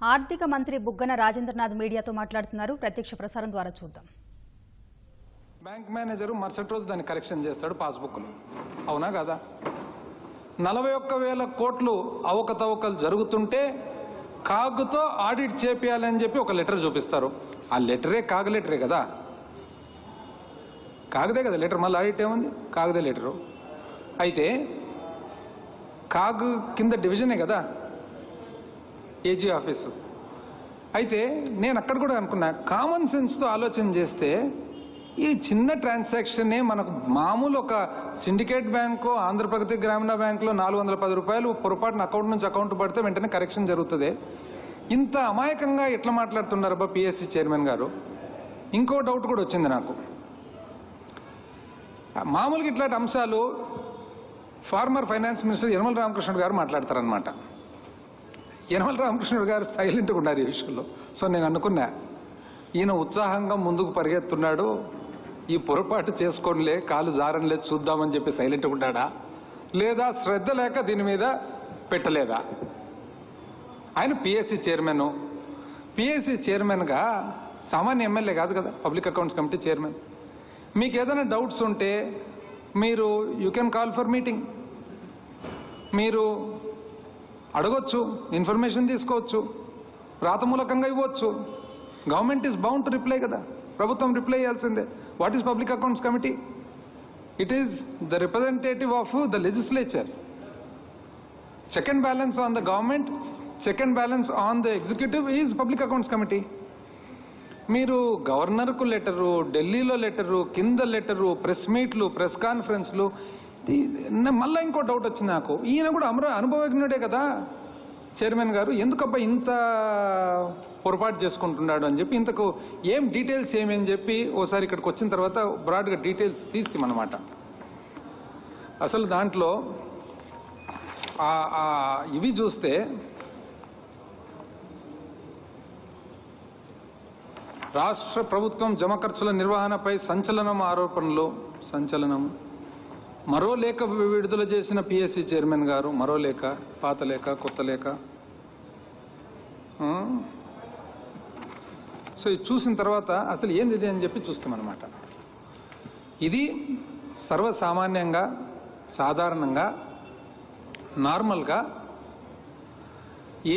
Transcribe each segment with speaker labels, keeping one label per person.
Speaker 1: ఆర్థిక మంత్రి బుగ్గన రాజేంద్రనాథ్ మీడియాతో మాట్లాడుతున్నారు. ప్రత్యక్ష ప్రసారం ద్వారా చూద్దాం.
Speaker 2: బ్యాంక్ మేనేజర్ మరుసటి రోజు దాన్ని కరెక్షన్ చేస్తాడు పాస్బుక్లు. అవునా కదా? 41,000 కోట్లు అవకతవకలు జరుగుతుంటే కాగుతో ఆడిట్ చేపియాలని చెప్పి ఒక లెటర్ చూపిస్తారు. ఆ లెటరే కాగు లెటరే కదా, కాగదే కదా లెటర్. మళ్ళీ ఆడిట్ ఏముంది? కాగదే లెటరు. అయితే కాగు కింద డివిజనే కదా ఏజీ ఆఫీసు. అయితే నేను అక్కడ కూడా అనుకున్నా, కామన్ సెన్స్తో ఆలోచన చేస్తే ఈ చిన్న ట్రాన్సాక్షనే మనకు మామూలు ఒక సిండికేట్ బ్యాంకు, ఆంధ్రప్రగతి గ్రామీణ బ్యాంకులో 410 రూపాయలు పొరపాటున అకౌంట్ నుంచి అకౌంట్ పడితే వెంటనే కరెక్షన్ జరుగుతుంది. ఇంత అమాయకంగా ఎట్లా మాట్లాడుతున్నారు అబ్బా పిఎస్సి చైర్మన్ గారు? ఇంకో డౌట్ కూడా వచ్చింది నాకు. మామూలుగా ఇట్లాంటి అంశాలు farmer finance minister Yanamala Ramakrishnudu గారు మాట్లాడతారనమాట. యనమల రామకృష్ణుడు గారు సైలెంట్గా ఉన్నారు ఈ విషయంలో. సో నేను అనుకున్నా, ఈయన ఉత్సాహంగా ముందుకు పరిగెత్తున్నాడు, ఈ పొరపాటు చేసుకోనిలే, కాలు జారనిలే, చూద్దామని చెప్పి సైలెంట్గా ఉన్నాడా, లేదా శ్రద్ధ లేక దీని మీద పెట్టలేదా? ఆయన పిఎస్సి చైర్మన్. పిఎస్సి చైర్మన్గా సామాన్య ఎమ్మెల్యే కాదు కదా, పబ్లిక్ అకౌంట్స్ కమిటీ చైర్మన్. మీకు ఏదైనా డౌట్స్ ఉంటే మీరు you can call for meeting, మీరు అడగొచ్చు, ఇన్ఫర్మేషన్ తీసుకోవచ్చు, రాతమూలకంగా ఇవ్వచ్చు. Government is bound to reply కదా, ప్రభుత్వం రిప్లై చేయాల్సిందే. What is public accounts committee? It is the representative of the legislature. Check and balance on the government, check and balance on the executive is public accounts committee. మీరు గవర్నర్కు letter, ఢిల్లీలో letter, కింద letter, press మీట్లు, press కాన్ఫరెన్స్లు. మళ్ళీ ఇంకో doubt వచ్చింది నాకు, ఈయన కూడా అనుభవజ్ఞుడే కదా చైర్మన్ గారు, ఎందుకబ్బా ఇంత పొరపాటు చేసుకుంటున్నాడు అని చెప్పి, ఇంతకు ఏం డీటెయిల్స్ ఏమని చెప్పి ఓసారి ఇక్కడికి వచ్చిన తర్వాత బ్రాడ్గా డీటెయిల్స్ తీస్తామన్నమాట. అసలు దాంట్లో ఇవి చూస్తే రాష్ట్ర ప్రభుత్వం జమ ఖర్చుల నిర్వహణపై సంచలనం ఆరోపణలు. మరో లేఖ విడుదల చేసిన పిఎస్సి చైర్మన్ గారు. మరో లేఖ, పాత లేఖ, కొత్త లేఖ. సో ఇది చూసిన తర్వాత అసలు ఏంది ఇది అని చెప్పి చూస్తామన్నమాట. ఇది సర్వసామాన్యంగా, సాధారణంగా, నార్మల్గా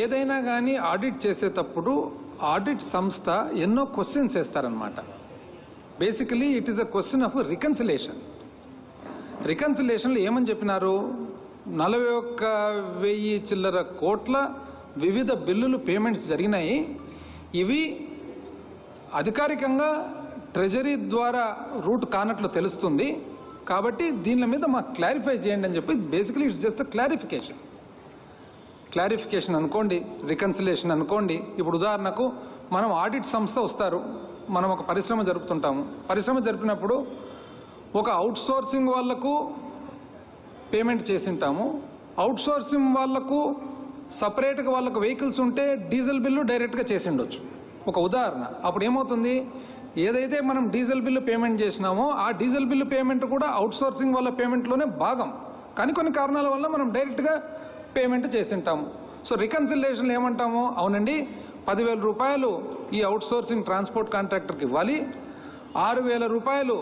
Speaker 2: ఏదైనా కానీ ఆడిట్ చేసేటప్పుడు ఆడిట్ సంస్థ ఎన్నో క్వశ్చన్స్ వేస్తారనమాట. Basically it is a question of reconciliation. రికన్సిలేషన్లో ఏమని చెప్పినారు? 41,000 చిల్లర కోట్ల వివిధ బిల్లులు పేమెంట్స్ జరిగినాయి. ఇవి అధికారికంగా ట్రెజరీ ద్వారా రూట్ కానట్లు తెలుస్తుంది, కాబట్టి దీని మీద మాకు క్లారిఫై చేయండి అని చెప్పి. బేసికలీ ఇట్స్ జస్ట్ క్లారిఫికేషన్ అనుకోండి, రికన్సిలేషన్ అనుకోండి. ఇప్పుడు ఉదాహరణకు మనం ఆడిట్ సంస్థ వస్తారు, మనం ఒక పరిశ్రమ జరుపుతుంటాము. పరిశ్రమ జరిపినప్పుడు ఒక అవుట్ సోర్సింగ్ వాళ్లకు పేమెంట్ చేసింటాము. అవుట్ సోర్సింగ్ వాళ్లకు సపరేట్గా వాళ్ళకు వెహికల్స్ ఉంటే డీజిల్ బిల్లు డైరెక్ట్గా చేసిండొచ్చు, ఒక ఉదాహరణ. అప్పుడు ఏమవుతుంది, ఏదైతే మనం డీజిల్ బిల్లు పేమెంట్ చేసినామో ఆ డీజిల్ బిల్లు పేమెంట్ కూడా అవుట్ సోర్సింగ్ వాళ్ళ పేమెంట్లోనే భాగం, కానీ కొన్ని కారణాల వల్ల మనం డైరెక్ట్గా పేమెంట్ చేసింటాము. సో రికన్సిలేషన్లు ఏమంటాము? అవునండి, 10,000 రూపాయలు ఈ అవుట్ సోర్సింగ్ ట్రాన్స్పోర్ట్ కాంట్రాక్టర్కి ఇవ్వాలి, 6,000 రూపాయలు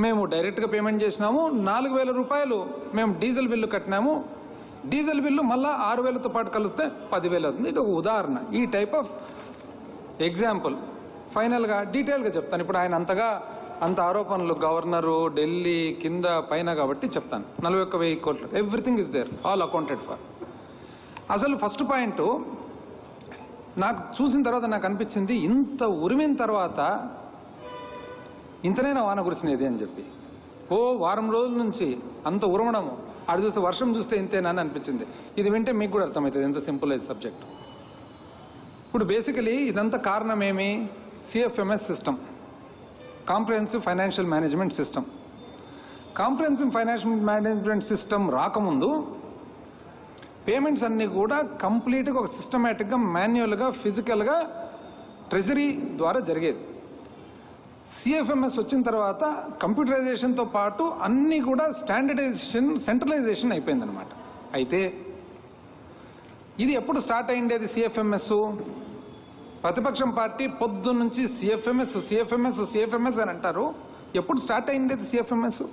Speaker 2: మేము డైరెక్ట్గా పేమెంట్ చేసినాము, 4,000 రూపాయలు మేము డీజిల్ బిల్లు కట్టినాము, డీజిల్ బిల్లు మళ్ళీ 6,000తో పాటు కలిస్తే 10,000 అవుతుంది. ఇది ఒక ఉదాహరణ, ఈ టైప్ ఆఫ్ ఎగ్జాంపుల్. ఫైనల్గా డీటెయిల్గా చెప్తాను. ఇప్పుడు ఆయన అంత ఆరోపణలు గవర్నరు, ఢిల్లీ, కింద, పైన కాబట్టి చెప్తాను. 41,000 కోట్లు, everything is there, all accounted for. అసలు ఫస్ట్ పాయింట్ నాకు చూసిన తర్వాత నాకు అనిపించింది, ఇంత ఉరిమిన తర్వాత ఇంతనైనా వాన కురిసినది అని చెప్పి. వారం రోజుల నుంచి అంత ఉరమడము, ఆడ చూస్తే వర్షం చూస్తే ఇంతేనా అని అనిపించింది. ఇది వింటే మీకు కూడా అర్థమవుతుంది ఎంత సింపుల్ అయితే సబ్జెక్ట్. ఇప్పుడు బేసికలీ ఇదంతా కారణం ఏమి? CFMS system, comprehensive financial management system. Comprehensive financial management system రాకముందు పేమెంట్స్ అన్నీ కూడా కంప్లీట్గా ఒక సిస్టమేటిక్గా, మాన్యువల్గా, ఫిజికల్గా ట్రెజరీ ద్వారా జరిగేది. సిఎఫ్ఎంఎస్ వచ్చిన తర్వాత కంప్యూటరైజేషన్తో పాటు అన్నీ కూడా స్టాండర్డైజేషన్, సెంట్రలైజేషన్ అయిపోయిందనమాట. అయితే ఇది ఎప్పుడు స్టార్ట్ అయ్యిండేది? సిఎఫ్ఎంఎస్ ప్రతిపక్షం పార్టీ పొద్దు నుంచి సిఎఫ్ఎంఎస్ అని అంటారు. ఎప్పుడు స్టార్ట్ అయింది సిఎఫ్ఎంఎస్?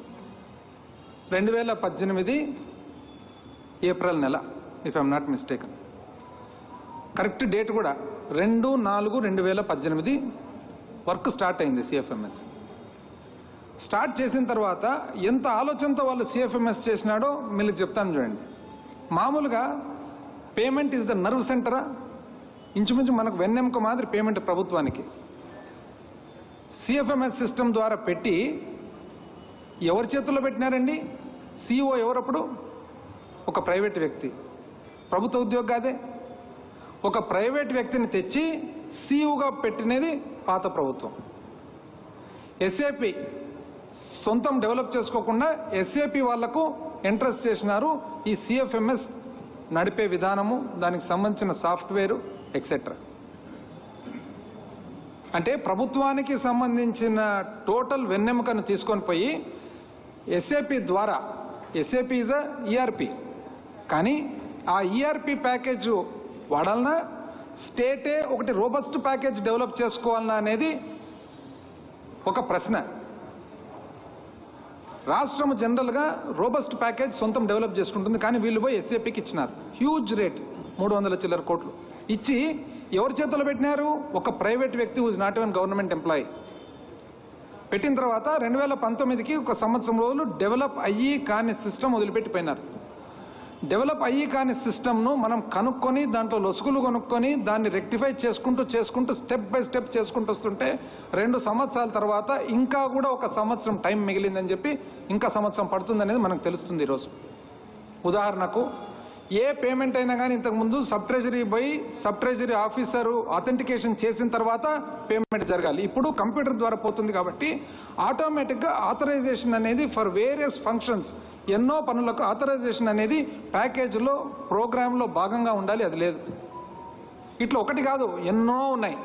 Speaker 2: 2018 ఏప్రిల్ నెల, if I'm not mistaken. Correct date కూడా 2/4/2018 వర్క్ స్టార్ట్ అయింది సిఎఫ్ఎంఎస్. స్టార్ట్ చేసిన తర్వాత ఎంత ఆలోచనతో వాళ్ళు సిఎఫ్ఎంఎస్ చేసినాడో మీకు చెప్తాను చూడండి. మామూలుగా పేమెంట్ ఈజ్ ద నర్వ్ సెంటరా? ఇంచుమించు మనకు వెన్నెముక మాదిరి పేమెంట్ ప్రభుత్వానికి. సిఎఫ్ఎంఎస్ సిస్టమ్ ద్వారా పెట్టి ఎవరి చేతుల్లో పెట్టినారండి? సిఇఓ ఎవరప్పుడు? ఒక ప్రైవేట్ వ్యక్తి, ప్రభుత్వ ఉద్యోగి కాదే. ఒక ప్రైవేట్ వ్యక్తిని తెచ్చి సిఇఓగా పెట్టినది పాత ప్రభుత్వం. ఎస్ఏపి సొంతం డెవలప్ చేసుకోకుండా ఎస్ఏపి వాళ్లకు ఇంట్రెస్ట్ చేసినారు ఈ సిఎఫ్ఎంఎస్ నడిపే విధానము, దానికి సంబంధించిన సాఫ్ట్వేరు ఎక్సెట్రా. అంటే ప్రభుత్వానికి సంబంధించిన టోటల్ వెన్నెముకను తీసుకొని పోయి ఎస్ఏపి ద్వారా, ఎస్ఏపి ఈజ్ అ ఈఆర్పి, కానీ ఆ ఈఆర్పి ప్యాకేజ్ వాడాలన్నా స్టేటే ఒకటి రోబస్ట్ ప్యాకేజ్ డెవలప్ చేసుకోవాలన్నా అనేది ఒక ప్రశ్న. రాష్ట్రం జనరల్గా రోబస్ట్ ప్యాకేజ్ సొంతం డెవలప్ చేసుకుంటుంది, కానీ వీళ్ళు పోయి ఎస్ఏపికి ఇచ్చినారు హ్యూజ్ రేట్ 300 చిల్లర కోట్లు ఇచ్చి ఎవరి చేతుల్లో పెట్టినారు? ఒక ప్రైవేట్ వ్యక్తి who's not even government employee. పెట్టిన తర్వాత 2019కి ఒక సంవత్సరం రోజులు డెవలప్ అయ్యి కాని సిస్టమ్ వదిలిపెట్టిపోయినారు. డెవలప్ అయ్యి కాని సిస్టమ్ను మనం కనుక్కొని దాంట్లో లొసుగులు కొనుక్కొని దాన్ని రెక్టిఫై చేసుకుంటూ స్టెప్ బై స్టెప్ చేసుకుంటూ వస్తుంటే 2 సంవత్సరాల తర్వాత ఇంకా కూడా ఒక సంవత్సరం టైం మిగిలిందని చెప్పి ఇంకా సంవత్సరం పడుతుందనేది మనకు తెలుస్తుంది ఈరోజు. ఉదాహరణకు ఏ పేమెంట్ అయినా కానీ ఇంతకుముందు సబ్ ట్రెజరీ పోయి సబ్ ట్రెజరీ ఆఫీసరు అథెంటికేషన్ చేసిన తర్వాత పేమెంట్ జరగాలి. ఇప్పుడు కంప్యూటర్ ద్వారా పోతుంది కాబట్టి ఆటోమేటిక్గా ఆథరైజేషన్ అనేది ఫర్ వేరియస్ ఫంక్షన్స్, ఎన్నో పనులకు ఆథరైజేషన్ అనేది ప్యాకేజీలో ప్రోగ్రాంలో భాగంగా ఉండాలి. అది లేదు. ఇట్లా ఒకటి కాదు, ఎన్నో ఉన్నాయి.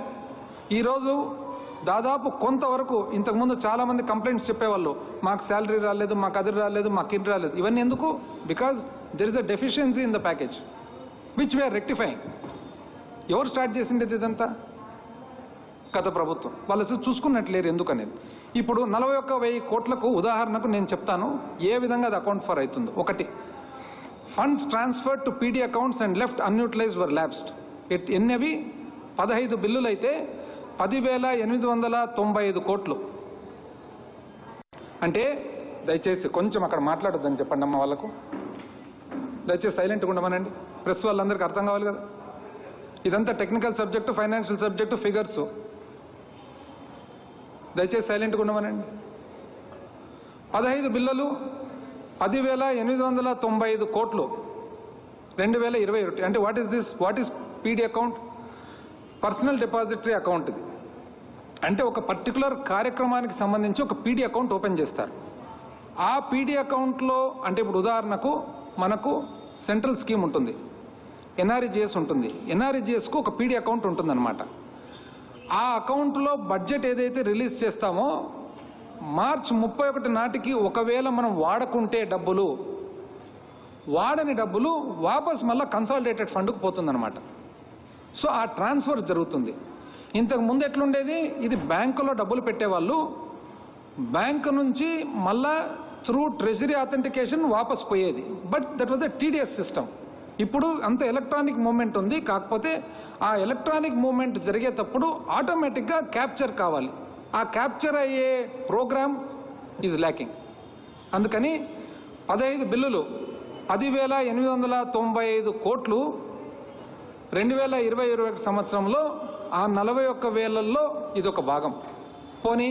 Speaker 2: ఈరోజు దాదాపు కొంతవరకు ఇంతకుముందు చాలామంది కంప్లైంట్స్ చెప్పేవాళ్ళు, మాకు శాలరీ రాలేదు, మాకు అది రాలేదు, మాకు ఇది రాలేదు. ఇవన్నీ ఎందుకు? Because there is a deficiency in the package which we're rectifying. ఎవరు స్టార్ట్ చేసిండేది ఇదంతా? గత ప్రభుత్వం. వాళ్ళు చూసుకున్నట్లేరు ఎందుకనేది. ఇప్పుడు 41,000 కోట్లకు ఉదాహరణకు నేను చెప్తాను ఏ విధంగా అది అకౌంట్ ఫర్ అవుతుందో. ఒకటి, funds transfer to PD accounts and left unutilized were lapsed. ఎన్నవి? 15 బిల్లులు అయితే 10,895 కోట్లు. అంటే దయచేసి కొంచెం అక్కడ మాట్లాడొద్దని చెప్పండి అమ్మ వాళ్ళకు. దయచేసి సైలెంట్గా ఉండమనండి. ప్రెస్ వాళ్ళందరికీ అర్థం కావాలి కదా. ఇదంతా technical subject, financial subject, figures. దయచేసి సైలెంట్గా ఉండమనండి. 15 బిల్లులు 10,895 కోట్లు 2021. అంటే what is this? What is PD account? Personal depository account. ఇది అంటే ఒక పర్టికులర్ కార్యక్రమానికి సంబంధించి ఒక పీడీ అకౌంట్ ఓపెన్ చేస్తారు. ఆ పీడీ అకౌంట్లో అంటే ఇప్పుడు ఉదాహరణకు మనకు సెంట్రల్ స్కీమ్ ఉంటుంది, ఎన్ఆర్ఈజిఎస్ ఉంటుంది. ఎన్ఆర్ఈజిఎస్కు ఒక పీడీ అకౌంట్ ఉంటుందన్నమాట. ఆ అకౌంట్లో బడ్జెట్ ఏదైతే రిలీజ్ చేస్తామో మార్చి 31 నాటికి ఒకవేళ మనం వాడకుంటే డబ్బులు, వాడని డబ్బులు వాపస్ మళ్ళీ కన్సాలిడేటెడ్ ఫండ్కు పోతుందన్నమాట. సో ఆ ట్రాన్స్ఫర్ జరుగుతుంది. ఇంతకు ముందు ఎట్లుండేది? ఇది బ్యాంకులో డబ్బులు పెట్టేవాళ్ళు, బ్యాంకు నుంచి మళ్ళా త్రూ ట్రెజరీ అథెంటికేషన్ వాపస్ పోయేది. But that was the TDS system. ఇప్పుడు అంత ఎలక్ట్రానిక్ మూవ్మెంట్ ఉంది. కాకపోతే ఆ ఎలక్ట్రానిక్ మూవ్మెంట్ జరిగేటప్పుడు ఆటోమేటిక్గా క్యాప్చర్ కావాలి. ఆ క్యాప్చర్ అయ్యే ప్రోగ్రామ్ ఈజ్ ల్యాకింగ్. అందుకని 15 బిల్లులు 10,895 కోట్లు 2020-21 సంవత్సరంలో ఆ 41,000లో ఇదొక భాగం. పోనీ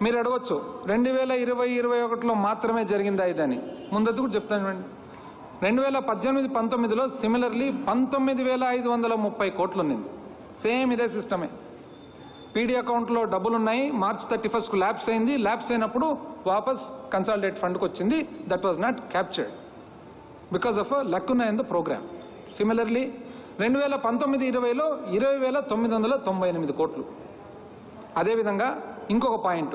Speaker 2: మీరు అడగొచ్చు 2020-21లో మాత్రమే జరిగిందా ఇదని. ముందది కూడా చెప్తాను చూడండి. 2018-19లో సిమిలర్లీ 19,530 కోట్లు ఉన్నింది. సేమ్ ఇదే సిస్టమే. పీడీ అకౌంట్లో డబ్బులు ఉన్నాయి, మార్చ్ 31కు ల్యాప్స్ అయింది. ల్యాప్స్ అయినప్పుడు వాపస్ కన్సాలిడేట్ ఫండ్కి వచ్చింది. That was not captured because of a lacuna in the program. Similarly 2019-20లో 20,998 కోట్లు. అదేవిధంగా ఇంకొక పాయింట్,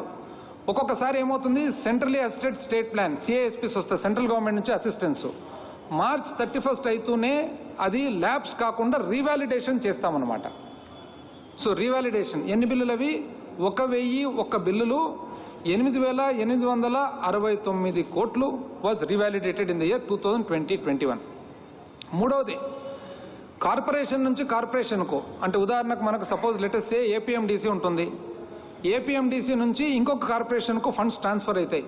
Speaker 2: ఒక్కొక్కసారి ఏమవుతుంది, centrally assisted state plan CASPs వస్తాయి సెంట్రల్ గవర్నమెంట్ నుంచి అసిస్టెన్స్. మార్చ్ 31 అయితేనే అది ల్యాబ్స్ కాకుండా రీవాలిడేషన్ చేస్తామన్నమాట. సో రీవాలిడేషన్ ఎన్ని బిల్లులు అవి 1001 బిల్లులు 8,869 కోట్లు was revalidated in the year 2020-21. మూడవది కార్పొరేషన్ నుంచి కార్పొరేషన్కు, అంటే ఉదాహరణకు మనకు సపోజ్ లెటెస్ట్ సే ఏపీఎండిసి ఉంటుంది. ఏపీఎండిసి నుంచి ఇంకొక కార్పొరేషన్కు ఫండ్స్ ట్రాన్స్ఫర్ అవుతాయి.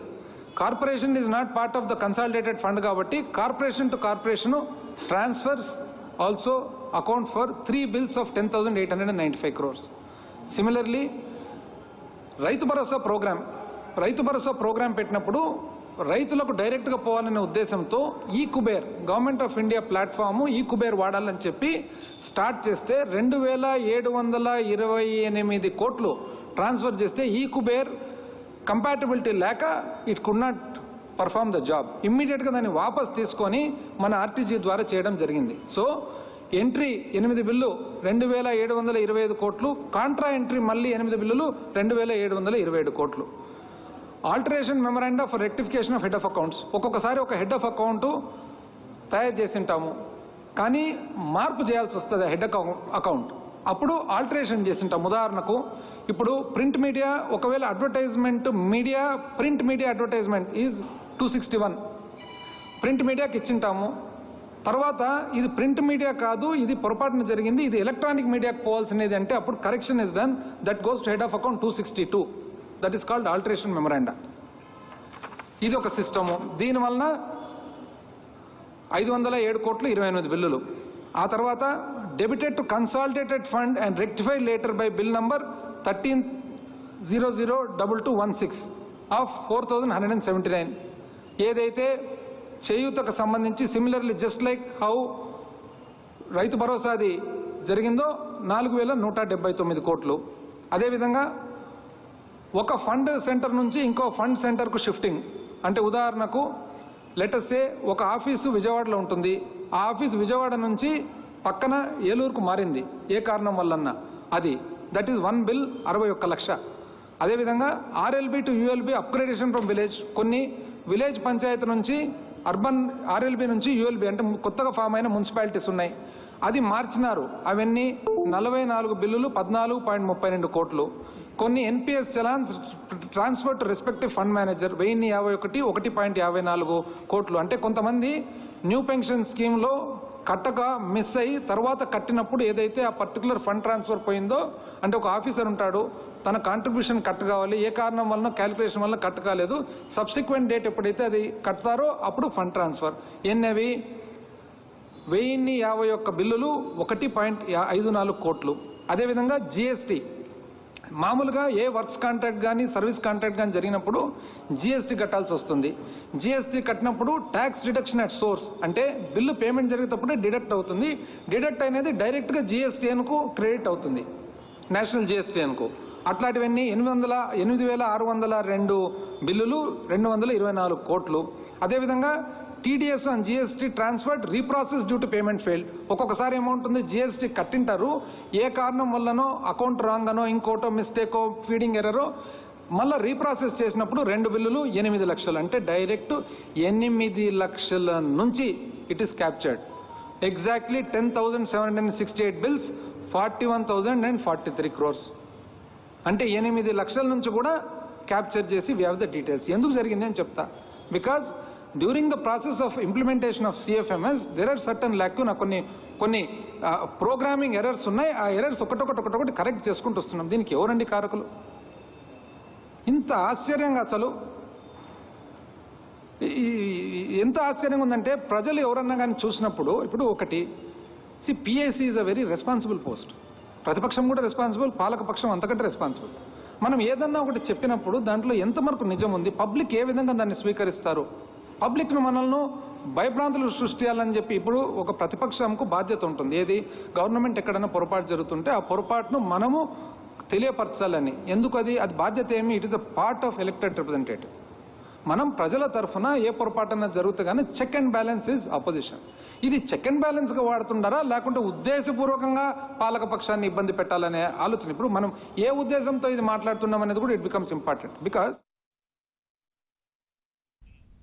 Speaker 2: Corporation is not part of the consolidated fund కాబట్టి corporation to corporation transfers also account for 3 bills of 10,895 crores. Similarly Rythu Bharosa programme పెట్టినప్పుడు రైతులకు డైరెక్ట్గా పోవాలనే ఉద్దేశంతో e Kuber government of India platform e Kuber వాడాలని చెప్పి స్టార్ట్ చేస్తే 2,728 కోట్లు ట్రాన్స్ఫర్ చేస్తే ఈ కుబేర్ కంపాటబిలిటీ లేక it could not perform the job. ఇమ్మీడియట్గా దాన్ని వాపస్ తీసుకొని మన ఆర్టీజీ ద్వారా చేయడం జరిగింది. సో ఎంట్రీ 8 బిల్లు 2,725 కోట్లు, కాంట్రా ఎంట్రీ మళ్ళీ 8 బిల్లులు 2,727 కోట్లు. Alteration memoranda for rectification of head of accounts, ఒక్కొక్కసారి ఒక హెడ్ ఆఫ్ అకౌంట్ తయారు చేసింటాము కానీ మార్పు చేయాల్సి వస్తుంది హెడ్ అకౌంట్, అప్పుడు ఆల్టరేషన్ చేసింటాం. ఉదాహరణకు ఇప్పుడు ప్రింట్ మీడియా, ఒకవేళ advertisement media print media advertisement is 261 print మీడియాకి ఇచ్చింటాము. తర్వాత ఇది ప్రింట్ మీడియా కాదు, ఇది పొరపాటున జరిగింది, ఇది ఎలక్ట్రానిక్ మీడియాకి పోవాల్సినది అంటే అప్పుడు correction is done, that goes to head of account 262. That is called alteration memoranda. ఇది ఒక సిస్టము. దీనివల్ల 507 కోట్లు 28 బిల్లులు. ఆ తర్వాత debited to consolidated fund and rectified later by bill number 13002216 of 4,179. ఏదైతే చేయూతకు సంబంధించి సిమిలర్లీ జస్ట్ లైక్ హౌ రైతు భరోసాది జరిగిందో 4,179 కోట్లు. అదేవిధంగా ఒక ఫండ్ సెంటర్ నుంచి ఇంకో ఫండ్ సెంటర్కు షిఫ్టింగ్, అంటే ఉదాహరణకు లెటస్ సే ఒక ఆఫీసు విజయవాడలో ఉంటుంది, ఆ ఆఫీసు విజయవాడ నుంచి పక్కన ఏలూరుకు మారింది ఏ కారణం వల్లన్నా, అది దట్ ఈస్ 1 bill 61 లక్ష. అదేవిధంగా RLB to ULB upgradation from village, కొన్ని విలేజ్ పంచాయతీ నుంచి అర్బన్ ఆర్ఎల్బి నుంచి యూఎల్బి అంటే కొత్తగా ఫామ్ అయిన మున్సిపాలిటీస్ ఉన్నాయి, అది మార్చినారు. అవన్నీ 44 బిల్లులు 14.32 కోట్లు. కొన్ని NPS challans transfer to respective fund manager 1051 1.54 కోట్లు. అంటే కొంతమంది న్యూ పెన్షన్ స్కీమ్లో కట్టక మిస్ అయ్యి తర్వాత కట్టినప్పుడు ఏదైతే ఆ పర్టికులర్ ఫండ్ ట్రాన్స్ఫర్ పోయిందో, అంటే ఒక ఆఫీసర్ ఉంటాడు, తన కాంట్రిబ్యూషన్ కట్ కావాలి, ఏ కారణం వలన క్యాలిక్యులేషన్ వల్ల కట్ కాలేదు, సబ్సిక్వెంట్ డేట్ ఎప్పుడైతే అది కడతారో అప్పుడు ఫండ్ ట్రాన్స్ఫర్. ఎన్నవి 1051 బిల్లులు 1.54 కోట్లు. అదేవిధంగా జిఎస్టీ, మామూలుగా ఏ వర్క్స్ కాంట్రాక్ట్ కానీ సర్వీస్ కాంట్రాక్ట్ కానీ జరిగినప్పుడు జిఎస్టీ కట్టాల్సి వస్తుంది. జిఎస్టీ కట్టినప్పుడు ట్యాక్స్ డిడక్షన్ అట్ సోర్స్, అంటే బిల్లు పేమెంట్ జరిగేటప్పుడే డిడక్ట్ అవుతుంది. డిడక్ట్ అనేది డైరెక్ట్గా జిఎస్టీఎన్కు క్రెడిట్ అవుతుంది, నేషనల్ జిఎస్టీఎన్కు. అట్లాంటివన్నీ 8,602 బిల్లులు 224 కోట్లు. అదేవిధంగా TDS and GST transferred reprocess due to payment failed. ఒక్కొక్కసారి ఏమవుతుంది, జిఎస్టీ కట్టింటారు, ఏ కారణం వల్లనో అకౌంట్ రాంగ్ అనో ఇంకోటో మిస్టేకో ఫీడింగ్ ఎర్రరో మళ్ళీ రీప్రాసెస్ చేసినప్పుడు 2 బిల్లులు 8 లక్షలు, అంటే డైరెక్ట్ 8 లక్షల నుంచి it is captured. Exactly 10,768 bills 41,043 crores. అంటే 8 లక్షల నుంచి కూడా క్యాప్చర్ చేసి వీ హ్యావ్ ద డీటెయిల్స్. ఎందుకు జరిగింది అని చెప్తా. Because during the process of implementation of CFMS there are certain lacuna, కొన్ని ప్రోగ్రామింగ్ ఎర్రర్స్ ఉన్నాయి. ఆ ఎర్రర్స్ ఒకటొకటి కరెక్ట్ చేసుకుంటూ వస్తున్నాం. దీనికి ఎవరండి కారకులు? ఇంత ఆశ్చర్యంగా, అసలు ఎంత ఆశ్చర్యంగా ఉందంటే ప్రజలు ఎవరన్నా కానీ చూసినప్పుడు, ఇప్పుడు ఒకటి PIC is a very responsible post. ప్రతిపక్షం కూడా రెస్పాన్సిబుల్, పాలకపక్షం అంతకంటే రెస్పాన్సిబుల్. మనం ఏదన్నా ఒకటి చెప్పినప్పుడు దాంట్లో ఎంతవరకు నిజం ఉంది, పబ్లిక్ ఏ విధంగా దాన్ని స్వీకరిస్తారు, పబ్లిక్ను మనల్ని భయభ్రాంతులు సృష్టించాలని చెప్పి ఇప్పుడు ఒక ప్రతిపక్షంకు బాధ్యత ఉంటుంది. ఏది, గవర్నమెంట్ ఎక్కడైనా పొరపాటు జరుగుతుంటే ఆ పొరపాటును మనము తెలియపరచాలని. ఎందుకు అది బాధ్యత ఏమి, it is a part of elected representative. మనం ప్రజల తరఫున ఏ పొరపాటున జరుగుతుంది కానీ check and balance is opposition. ఇది చెక్ అండ్ బ్యాలెన్స్గా వాడుతుండారా లేకుంటే ఉద్దేశపూర్వకంగా పాలకపక్షాన్ని ఇబ్బంది పెట్టాలనే ఆలోచన. ఇప్పుడు మనం ఏ ఉద్దేశంతో ఇది మాట్లాడుతున్నాం అనేది కూడా ఇట్ బికమ్స్ ఇంపార్టెంట్. బికాస్